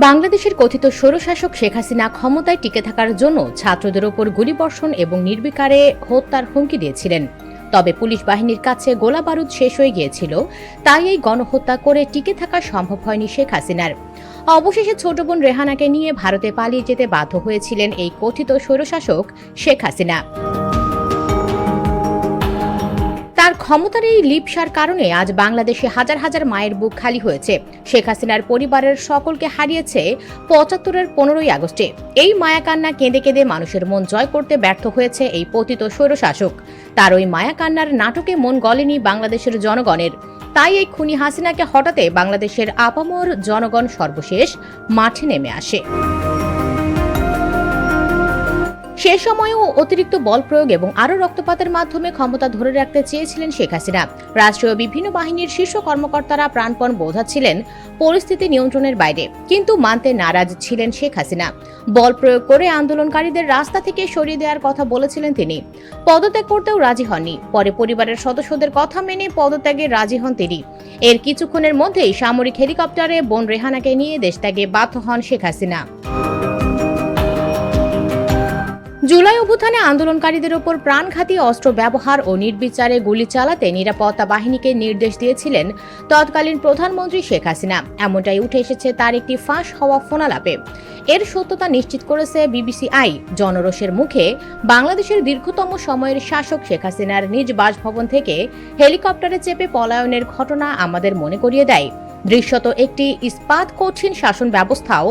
বাংলাদেশের কথিত স্বৈরশাসক শেখ হাসিনা ক্ষমতায় টিকে থাকার জন্য ছাত্রদের ওপর গুলিবর্ষণ এবং নির্বিকারে হত্যার হুমকি দিয়েছিলেন। তবে পুলিশ বাহিনীর কাছে গোলাবারুদ শেষ হয়ে গিয়েছিল, তাই এই গণহত্যা করে টিকে থাকা সম্ভব হয়নি শেখ হাসিনার। অবশেষে ছোট বোন রেহানাকে নিয়ে ভারতে পালিয়ে যেতে বাধ্য হয়েছিলেন এই কথিত স্বৈরশাসক শেখ হাসিনা। তার ক্ষমতার এই লিপসার কারণে আজ বাংলাদেশে হাজার হাজার মায়ের বুক খালি হয়েছে। শেখ হাসিনার পরিবারের সকলকে হারিয়েছে ৭৫-এর ১৫ই আগস্টে। এই মায়াকান্না কেঁদে কেঁদে মানুষের মন জয় করতে ব্যর্থ হয়েছে এই পতিত স্বৈরশাসক। তার ওই মায়াকান্নার নাটকে মন গলেনি বাংলাদেশের জনগণের। তাই এই খুনি হাসিনাকে হটাতে বাংলাদেশের আপামর জনগণ সর্বশেষ মাঠে নেমে আসে। সে সময়ও অতিরিক্ত বল প্রয়োগ এবং আরও রক্তপাতের মাধ্যমে ক্ষমতা ধরে রাখতে চেয়েছিলেন শেখ হাসিনা। রাষ্ট্রীয় বিভিন্ন বাহিনীর শীর্ষ কর্মকর্তারা প্রাণপণ বোঝাচ্ছিলেন পরিস্থিতি নিয়ন্ত্রণের বাইরে, কিন্তু মানতে নারাজ ছিলেন শেখ হাসিনা। বল প্রয়োগ করে আন্দোলনকারীদের রাস্তা থেকে সরিয়ে দেওয়ার কথা বলেছিলেন তিনি। পদত্যাগ করতেও রাজি হননি। পরে পরিবারের সদস্যদের কথা মেনে পদত্যাগে রাজি হন তিনি। এর কিছুক্ষণের মধ্যেই সামরিক হেলিকপ্টারে বোন রেহানাকে নিয়ে দেশত্যাগে বাধ্য হন শেখ হাসিনা। জুলাই অভ্যুত্থানে আন্দোলনকারীদের ওপর প্রাণঘাতী অস্ত্র ব্যবহার ও নির্বিচারে গুলি চালাতে নিরাপত্তা বাহিনীকে নির্দেশ দিয়েছিলেন তৎকালীন প্রধানমন্ত্রী শেখ হাসিনা। এমনটাই উঠে এসেছে তার একটি ফাঁস হওয়া ফোনালাপে। এর সত্যতা নিশ্চিত করেছে বিবিসি আই। জনরোষের মুখে বাংলাদেশের দীর্ঘতম সময়ের শাসক শেখ হাসিনার নিজ বাসভবন থেকে হেলিকপ্টারে চেপে পলায়নের ঘটনা আমাদের মনে করিয়ে দেয়, দৃশ্যত একটি ইস্পাত কঠিন শাসন ব্যবস্থাও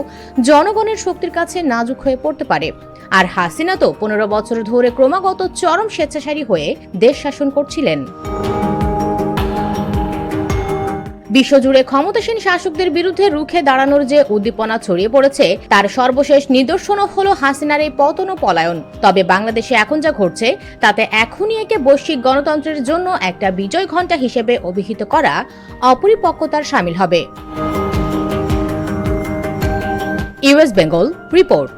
জনগণের শক্তির কাছে নাজুক হয়ে পড়তে পারে। আর হাসিনা তো ১৫ বছর ধরে ক্রমাগত চরম স্বেচ্ছাচারী হয়ে দেশ শাসন করছিলেন। বিশ্বজুড়ে ক্ষমতাসীন শাসকদের বিরুদ্ধে রুখে দাঁড়ানোর যে উদ্দীপনা ছড়িয়ে পড়েছে, তার সর্বশেষ নিদর্শনও হল হাসিনার এই পতন ও পলায়ন। তবে বাংলাদেশে এখন যা ঘটছে তাতে এখনই একে বৈশ্বিক গণতন্ত্রের জন্য একটা বিজয় ঘণ্টা হিসেবে অভিহিত করা অপরিপক্কতার শামিল হবে। US Bengal report.